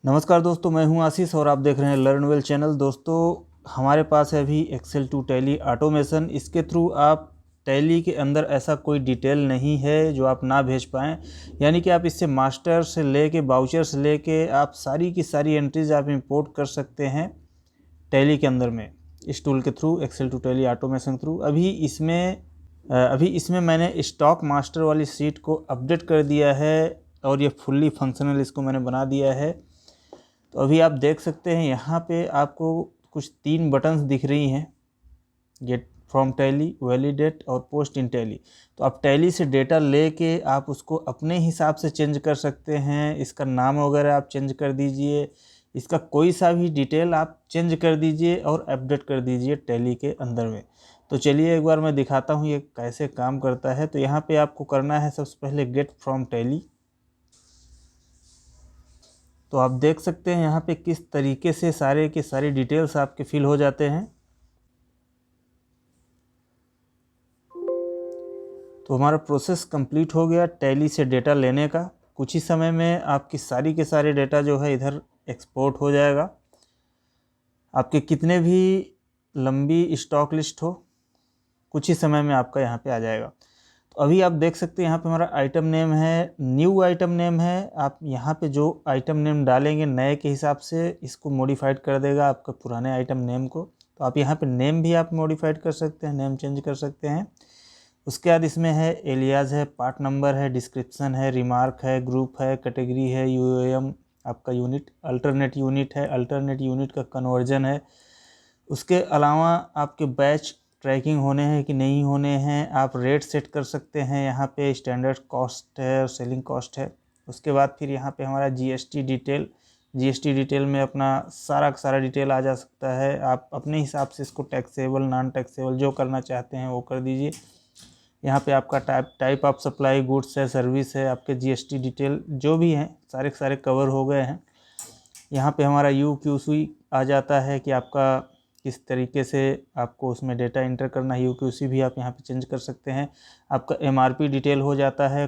नमस्कार दोस्तों, मैं हूं आशीष और आप देख रहे हैं लर्न वेल चैनल। दोस्तों, हमारे पास है अभी एक्सेल टू टैली ऑटोमेशन। इसके थ्रू आप टैली के अंदर ऐसा कोई डिटेल नहीं है जो आप ना भेज पाएँ। यानी कि आप इससे मास्टर से लेके बाउचर से लेके आप सारी की सारी एंट्रीज आप इंपोर्ट कर सकते हैं टैली के अंदर में, इस टूल के through, Excel to Tally automation through. अभी इसमें मैंने स्टॉक मास्टर वाली सीट को अपडेट कर दिया है और ये फुल्ली फंक्शनल इसको मैंने बना दिया है। तो अभी आप देख सकते हैं यहाँ पे आपको कुछ 3 बटन्स दिख रही हैं, गेट फ्रॉम टैली, वैलिडेट और पोस्ट इन टैली। तो आप टैली से डेटा लेके आप उसको अपने हिसाब से चेंज कर सकते हैं। इसका नाम वगैरह आप चेंज कर दीजिए, इसका कोई सा भी डिटेल आप चेंज कर दीजिए और अपडेट कर दीजिए टैली के अंदर में। तो चलिए एक बार मैं दिखाता हूँ ये कैसे काम करता है। तो यहाँ पे आपको करना है सबसे पहले गेट फ्रॉम टैली। तो आप देख सकते हैं यहाँ पे किस तरीके से सारे के सारी डिटेल्स आपके फिल हो जाते हैं। तो हमारा प्रोसेस कंप्लीट हो गया टैली से डेटा लेने का। कुछ ही समय में आपकी सारी के सारे डेटा जो है इधर एक्सपोर्ट हो जाएगा। आपके कितने भी लंबी स्टॉक लिस्ट हो, कुछ ही समय में आपका यहाँ पे आ जाएगा। तो अभी आप देख सकते हैं यहाँ पे हमारा आइटम नेम है, न्यू आइटम नेम है। आप यहाँ पे जो आइटम नेम डालेंगे नए के हिसाब से इसको मॉडिफाइड कर देगा आपका पुराने आइटम नेम को। तो आप यहाँ पे नेम भी आप मॉडिफाइड कर सकते हैं, नेम चेंज कर सकते हैं। उसके बाद इसमें है एलियाज है, पार्ट नंबर है, डिस्क्रिप्शन है, रिमार्क है, ग्रुप है, कैटेगरी है, यूएम आपका यूनिट, अल्टरनेट यूनिट है, अल्टरनेट यूनिट का कन्वर्जन है। उसके अलावा आपके बैच ट्रैकिंग होने हैं कि नहीं होने हैं, आप रेट सेट कर सकते हैं। यहाँ पे स्टैंडर्ड कॉस्ट है और सेलिंग कॉस्ट है। उसके बाद फिर यहाँ पे हमारा जीएसटी डिटेल में अपना सारा का सारा डिटेल आ जा सकता है। आप अपने हिसाब से इसको टैक्सेबल, नॉन टैक्सेबल जो करना चाहते हैं वो कर दीजिए। यहाँ पे आपका टाइप ऑफ सप्लाई, गुड्स है, सर्विस है, आपके जीएसटी डिटेल जो भी हैं सारे के सारे कवर हो गए हैं। यहाँ पे हमारा यूक्यूसी आ जाता है कि आपका किस तरीके से आपको उसमें डेटा इंटर करना है। यूक्यूसी भी आप यहाँ पे चेंज कर सकते हैं। आपका एमआरपी डिटेल हो जाता है,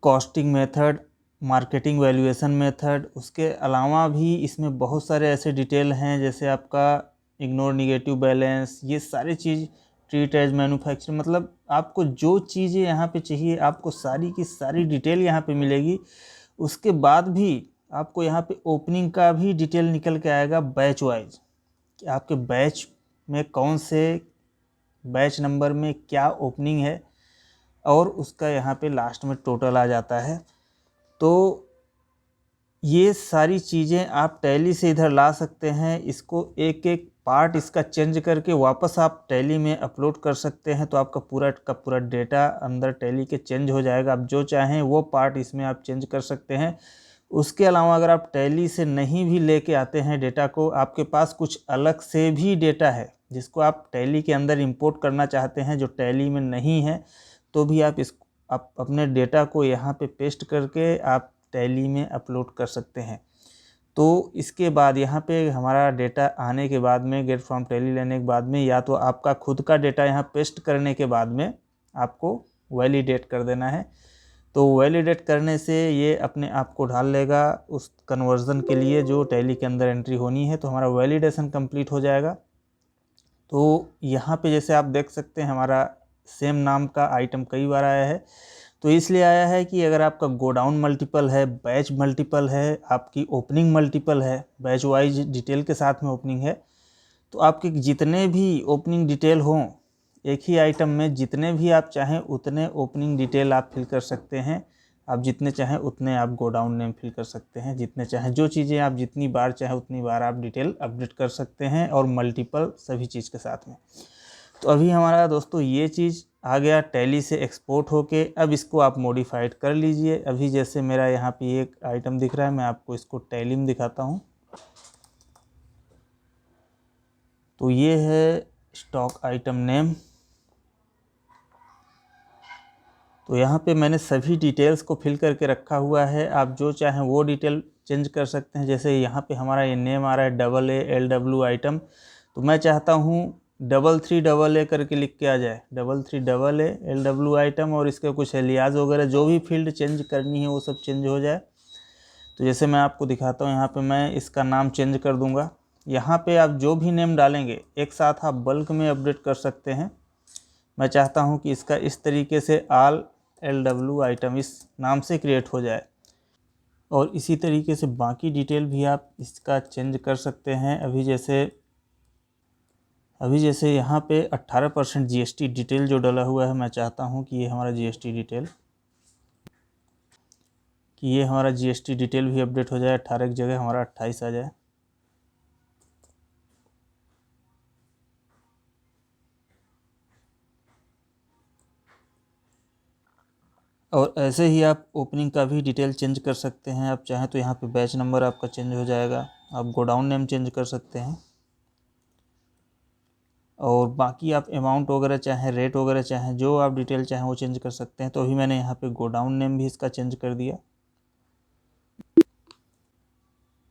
costing method, marketing valuation method. उसके अलावा भी इसमें बहुत सारे ऐसे डिटेल हैं जैसे आपका इग्नोर निगेटिव बैलेंस, ये सारी चीज़, ट्रीट एज मैन्युफैक्चर, मतलब आपको जो चीज़ें यहाँ पे चाहिए आपको सारी की सारी डिटेल यहाँ पे मिलेगी। उसके बाद भी आपको यहाँ पे ओपनिंग का भी डिटेल निकल के आएगा बैच वाइज, कि आपके बैच में कौन से बैच नंबर में क्या ओपनिंग है, और उसका यहाँ पे लास्ट में टोटल आ जाता है। तो ये सारी चीज़ें आप टैली से इधर ला सकते हैं। इसको एक एक पार्ट इसका चेंज करके वापस आप टैली में अपलोड कर सकते हैं। तो आपका पूरा का पूरा डेटा अंदर टैली के चेंज हो जाएगा। आप जो चाहें वो पार्ट इसमें आप चेंज कर सकते हैं। उसके अलावा अगर आप टैली से नहीं भी लेके आते हैं डेटा को, आपके पास कुछ अलग से भी डेटा है जिसको आप टैली के अंदर इंपोर्ट करना चाहते हैं जो टैली में नहीं है, तो भी आप अपने डेटा को यहाँ पे पेस्ट करके आप टैली में अपलोड कर सकते हैं। तो इसके बाद यहाँ पे हमारा डेटा आने के बाद में, गेट फ्रॉम टैली लेने के बाद में, या तो आपका खुद का डेटा यहाँ पेस्ट करने के बाद में आपको वैलिडेट कर देना है। तो वैलिडेट करने से ये अपने आप को ढाल लेगा उस कन्वर्जन के लिए जो टैली के अंदर एंट्री होनी है। तो हमारा वैलिडेशन कंप्लीट हो जाएगा। तो यहाँ पे जैसे आप देख सकते हैं हमारा सेम नाम का आइटम कई बार आया है। तो इसलिए आया है कि अगर आपका गोडाउन मल्टीपल है, बैच मल्टीपल है, आपकी ओपनिंग मल्टीपल है, बैच वाइज डिटेल के साथ में ओपनिंग है, तो आपके जितने भी ओपनिंग डिटेल हों एक ही आइटम में, जितने भी आप चाहें उतने ओपनिंग डिटेल आप फिल कर सकते हैं। आप जितने चाहें उतने आप गोडाउन नेम फिल कर सकते हैं, जितने चाहें, जो चीज़ें आप जितनी बार चाहें उतनी बार आप डिटेल अपडेट कर सकते हैं, और मल्टीपल सभी चीज़ के साथ में। तो अभी हमारा दोस्तों ये चीज़ आ गया टैली से एक्सपोर्ट होके। अब इसको आप मॉडिफाइड कर लीजिए। अभी जैसे मेरा यहाँ पे एक आइटम दिख रहा है, मैं आपको इसको टैली में दिखाता हूँ। तो ये है स्टॉक आइटम नेम। तो यहाँ पे मैंने सभी डिटेल्स को फिल करके रखा हुआ है। आप जो चाहें वो डिटेल चेंज कर सकते हैं। जैसे यहाँ पे हमारा ये नेम आ रहा है AA LW आइटम, तो मैं चाहता हूँ 33AA करके लिख के आ जाए, 33AA LW आइटम, और इसके कुछ एलियाज वगैरह जो भी फील्ड चेंज करनी है वो सब चेंज हो जाए। तो जैसे मैं आपको दिखाता हूँ, यहाँ पे मैं इसका नाम चेंज कर दूँगा। यहाँ पे आप जो भी नेम डालेंगे एक साथ आप बल्क में अपडेट कर सकते हैं। मैं चाहता हूँ कि इसका इस तरीके से ऑल LW आइटम इस नाम से क्रिएट हो जाए, और इसी तरीके से बाकी डिटेल भी आप इसका चेंज कर सकते हैं। अभी जैसे यहाँ पे 18% GST डिटेल जो डला हुआ है, मैं चाहता हूँ कि ये हमारा GST डिटेल भी अपडेट हो जाए, 18 की जगह हमारा 28 आ जाए। और ऐसे ही आप ओपनिंग का भी डिटेल चेंज कर सकते हैं। आप चाहें तो यहाँ पे बैच नंबर आपका चेंज हो जाएगा, आप गोडाउन नेम चेंज कर सकते हैं, और बाकी आप अमाउंट वगैरह चाहें, रेट वगैरह चाहें, जो आप डिटेल चाहें वो चेंज कर सकते हैं। तो अभी मैंने यहाँ पे गोडाउन नेम भी इसका चेंज कर दिया।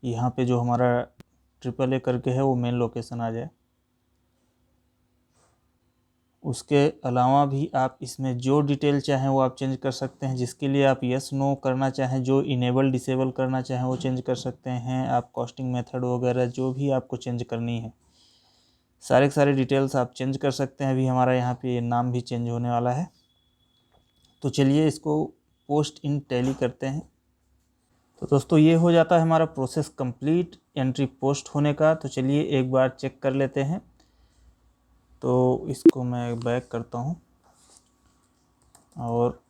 यहाँ पे जो हमारा AAA करके है वो मेन लोकेशन आ जाए। उसके अलावा भी आप इसमें जो डिटेल चाहें वो आप चेंज कर सकते हैं, जिसके लिए आप यस नो करना चाहें, जो इनेबल डिसेबल करना चाहें वो चेंज कर सकते हैं। आप कॉस्टिंग मेथड वगैरह जो भी आपको चेंज करनी है, सारे के सारे डिटेल्स आप चेंज कर सकते हैं। अभी हमारा यहाँ पे नाम भी चेंज होने वाला है। तो चलिए इसको पोस्ट इन टैली करते हैं। तो दोस्तों ये हो जाता है हमारा प्रोसेस कंप्लीट एंट्री पोस्ट होने का। तो चलिए एक बार चेक कर लेते हैं। तो इसको मैं बैक करता हूँ, और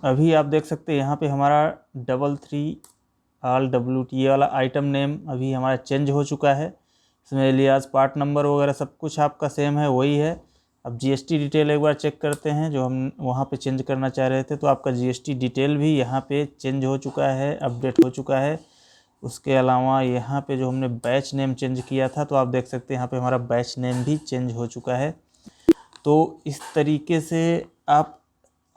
अभी आप देख सकते हैं यहाँ पे हमारा 33ALWT ये वाला आइटम नेम अभी हमारा चेंज हो चुका है। इसमें एलियास पार्ट नंबर वगैरह सब कुछ आपका सेम है, वही है। अब GST डिटेल एक बार चेक करते हैं, जो हम वहाँ पे चेंज करना चाह रहे थे। तो आपका GST डिटेल भी यहाँ पे चेंज हो चुका है, अपडेट हो चुका है। उसके अलावा यहाँ पे जो हमने बैच नेम चेंज किया था, तो आप देख सकते हैं यहाँ पे हमारा बैच नेम भी चेंज हो चुका है। तो इस तरीके से आप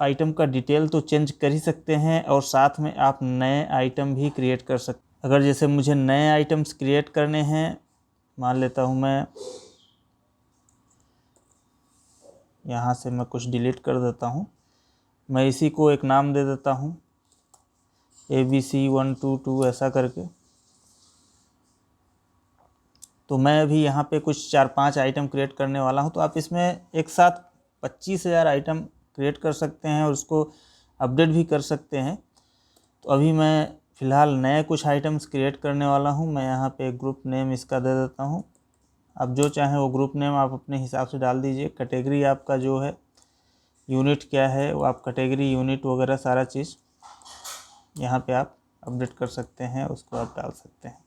आइटम का डिटेल तो चेंज कर ही सकते हैं, और साथ में आप नए आइटम भी क्रिएट कर सकते। अगर जैसे मुझे नए आइटम्स क्रिएट करने हैं, मान लेता हूँ मैं यहाँ से मैं कुछ डिलीट कर देता हूँ। मैं इसी को एक नाम दे देता हूँ ABC122 ऐसा करके। तो मैं अभी यहाँ पे कुछ 4-5 आइटम क्रिएट करने वाला हूँ। तो आप इसमें एक साथ 25,000 आइटम क्रिएट कर सकते हैं और उसको अपडेट भी कर सकते हैं। तो अभी मैं फ़िलहाल नए कुछ आइटम्स क्रिएट करने वाला हूँ। मैं यहाँ पे ग्रुप नेम इसका दे देता हूँ। आप जो चाहें वो ग्रुप नेम आप अपने हिसाब से डाल दीजिए। कैटेगरी आपका जो है, यूनिट क्या है वो आप कैटेगरी, यूनिट वगैरह सारा चीज़ यहाँ पे आप अपडेट कर सकते हैं, उसको आप डाल सकते हैं।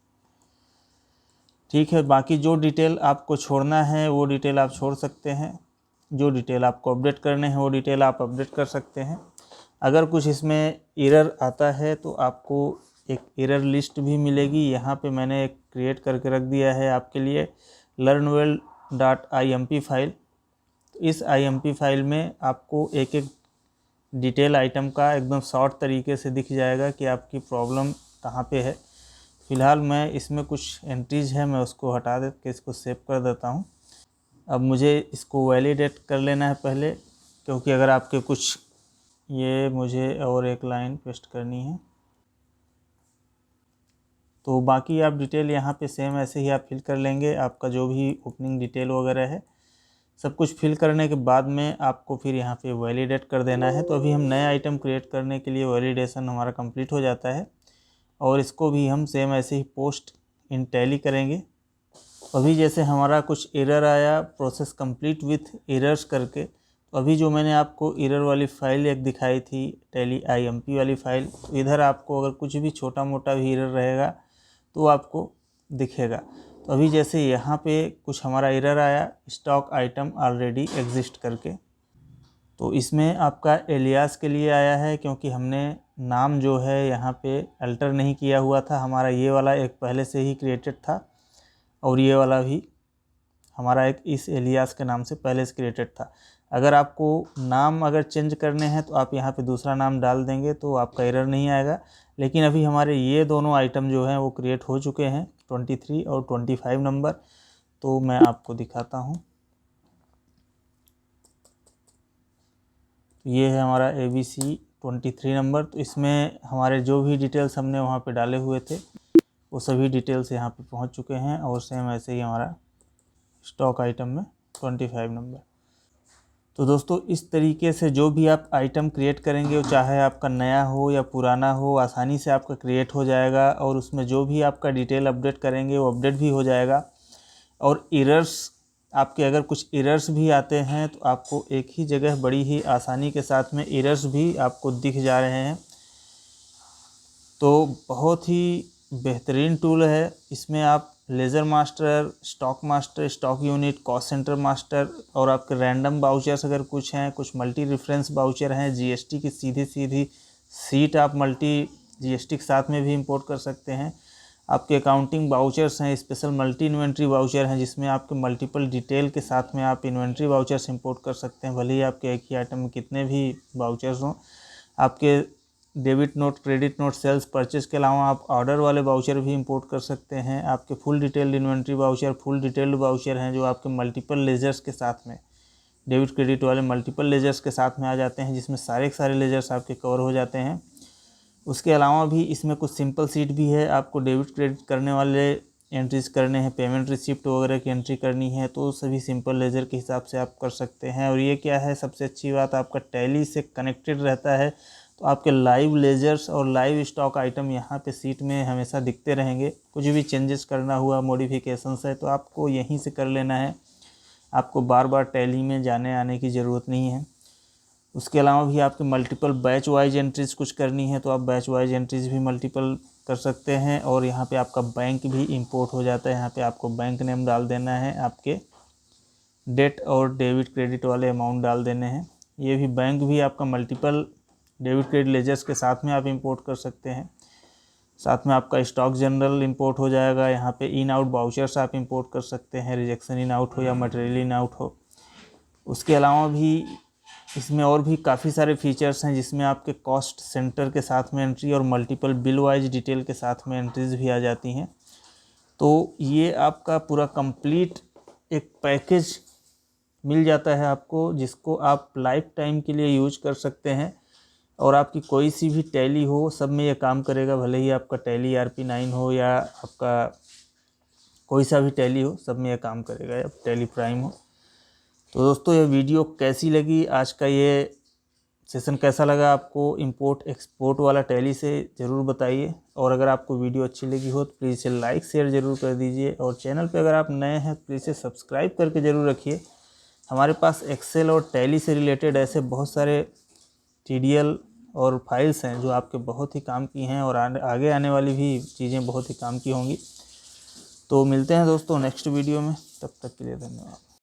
ठीक है, बाकी जो डिटेल आपको छोड़ना है वो डिटेल आप छोड़ सकते हैं, जो डिटेल आपको अपडेट करने हैं वो डिटेल आप अपडेट कर सकते हैं। अगर कुछ इसमें एरर आता है तो आपको एक एरर लिस्ट भी मिलेगी। यहाँ पे मैंने एक क्रिएट करके रख दिया है आपके लिए, learnwell.imp फाइल। तो इस IMP फाइल में आपको एक एक डिटेल आइटम का एकदम शॉर्ट तरीके से दिख जाएगा कि आपकी प्रॉब्लम कहाँ पे है। फ़िलहाल मैं इसमें कुछ एंट्रीज है, मैं उसको हटा दे के इसको सेव कर देता हूँ। अब मुझे इसको वैलिडेट कर लेना है पहले, क्योंकि अगर आपके कुछ ये मुझे और एक लाइन पेस्ट करनी है। तो बाकी आप डिटेल यहाँ पे सेम ऐसे ही आप फिल कर लेंगे। आपका जो भी ओपनिंग डिटेल वगैरह है सब कुछ फिल करने के बाद में आपको फिर यहाँ पे वैलिडेट कर देना है। तो अभी हम नए आइटम क्रिएट करने के लिए वैलिडेशन हमारा कंप्लीट हो जाता है, और इसको भी हम सेम ऐसे ही पोस्ट इन टैली करेंगे। अभी जैसे हमारा कुछ एरर आया, प्रोसेस कंप्लीट विथ एरर्स करके, तो अभी जो मैंने आपको एरर वाली फ़ाइल एक दिखाई थी, टैली IMP वाली फ़ाइल, तो इधर आपको अगर कुछ भी छोटा मोटा भी एरर रहेगा तो आपको दिखेगा। तो अभी जैसे यहाँ पे कुछ हमारा एरर आया, स्टॉक आइटम ऑलरेडी एग्जिस्ट करके, तो इसमें आपका एलियास के लिए आया है, क्योंकि हमने नाम जो है यहाँ पे अल्टर नहीं किया हुआ था। हमारा ये वाला एक पहले से ही क्रिएटेड था, और ये वाला भी हमारा एक इस एलियास के नाम से पहले से क्रिएटेड था। अगर आपको नाम अगर चेंज करने हैं तो आप यहाँ पे दूसरा नाम डाल देंगे तो आपका एरर नहीं आएगा। लेकिन अभी हमारे ये दोनों आइटम जो हैं वो क्रिएट हो चुके हैं, 23 और 25 नंबर। तो मैं आपको दिखाता हूँ। तो ये है हमारा ABC 23 नंबर। तो इसमें हमारे जो भी डिटेल्स हमने वहाँ पे डाले हुए थे वो सभी डिटेल्स यहाँ पे पहुँच चुके हैं। और सेम ऐसे ही हमारा स्टॉक आइटम में 25 नंबर। तो दोस्तों इस तरीके से जो भी आप आइटम क्रिएट करेंगे, वो चाहे आपका नया हो या पुराना हो, आसानी से आपका क्रिएट हो जाएगा। और उसमें जो भी आपका डिटेल अपडेट करेंगे वो अपडेट भी हो जाएगा। और एरर्स आपके अगर कुछ एरर्स भी आते हैं तो आपको एक ही जगह बड़ी ही आसानी के साथ में एरर्स भी आपको दिख जा रहे हैं। तो बहुत ही बेहतरीन टूल है। इसमें आप laser master, stock master, stock unit, cost centre master और आपके रैंडम बाउचर्स अगर कुछ हैं, कुछ मल्टी रेफरेंस बाउचर हैं, जीएसटी की सीधी सीट आप मल्टी जीएसटी के साथ में भी इंपोर्ट कर सकते हैं। आपके अकाउंटिंग बाउचर्स हैं, स्पेशल मल्टी इन्वेंट्री बाउचर हैं जिसमें आपके मल्टीपल डिटेल के साथ में आप इन्वेंट्री बाउचर्स इंपोर्ट कर सकते हैं, भले ही आपके एक ही आइटम में कितने भी बाउचर्स हों। आपके debit note, credit note, sales purchase के अलावा आप ऑर्डर वाले बाउचर भी इंपोर्ट कर सकते हैं। आपके full detailed inventory voucher, full detailed voucher हैं जो आपके मल्टीपल लेजर्स के साथ में, डेबिट क्रेडिट वाले मल्टीपल लेजर्स के साथ में आ जाते हैं, जिसमें सारे के सारे लेजर्स आपके कवर हो जाते हैं। उसके अलावा भी इसमें कुछ सिंपल सीट भी है। आपको डेबिट क्रेडिट करने वाले एंट्रीज करने हैं, पेमेंट रिसिप्ट वगैरह की एंट्री करनी है, तो सभी सिंपल लेजर के हिसाब से आप कर सकते हैं। और ये क्या है, सबसे अच्छी बात, आपका टैली से कनेक्टेड रहता है। तो आपके लाइव लेजर्स और लाइव स्टॉक आइटम यहाँ पे सीट में हमेशा दिखते रहेंगे। कुछ भी चेंजेस करना हुआ, मॉडिफिकेशंस है, तो आपको यहीं से कर लेना है। आपको बार बार टैली में जाने आने की ज़रूरत नहीं है। उसके अलावा भी आपके मल्टीपल बैच वाइज एंट्रीज कुछ करनी है तो आप बैच वाइज एंट्रीज भी मल्टीपल कर सकते हैं। और यहाँ पे आपका बैंक भी इंपोर्ट हो जाता है। यहाँ पे आपको बैंक नेम डाल देना है, आपके डेट और डेबिट क्रेडिट वाले अमाउंट डाल देने हैं। ये भी बैंक भी आपका मल्टीपल डेबिट क्रेडिट लेजर्स के साथ में आप इंपोर्ट कर सकते हैं। साथ में आपका स्टॉक जनरल इंपोर्ट हो जाएगा। यहाँ पे इन आउट बाउचर्स आप इंपोर्ट कर सकते हैं, रिजेक्शन इन आउट हो या मटेरियल इन आउट हो। उसके अलावा भी इसमें और भी काफ़ी सारे फीचर्स हैं जिसमें आपके कॉस्ट सेंटर के साथ में एंट्री और मल्टीपल बिल वाइज डिटेल के साथ में एंट्रीज भी आ जाती हैं। तो ये आपका पूरा कंप्लीट एक पैकेज मिल जाता है आपको, जिसको आप लाइफ टाइम के लिए यूज कर सकते हैं। और आपकी कोई सी भी टैली हो, सब में ये काम करेगा। भले ही आपका टैली ERP9 हो या आपका कोई सा भी टैली हो, सब में ये काम करेगा, या टैली प्राइम हो। तो दोस्तों ये वीडियो कैसी लगी, आज का ये सेशन कैसा लगा आपको इंपोर्ट एक्सपोर्ट वाला टैली से, ज़रूर बताइए। और अगर आपको वीडियो अच्छी लगी हो तो प्लीज़ इसे लाइक शेयर ज़रूर कर दीजिए। और चैनल पे अगर आप नए हैं तो प्लीज़ इसे सब्सक्राइब करके ज़रूर रखिए। हमारे पास एक्सेल और टैली से रिलेटेड ऐसे बहुत सारे TDL और फाइल्स हैं जो आपके बहुत ही काम की हैं, और आगे आने वाली भी चीज़ें बहुत ही काम की होंगी। तो मिलते हैं दोस्तों नेक्स्ट वीडियो में, तब तक के लिए धन्यवाद।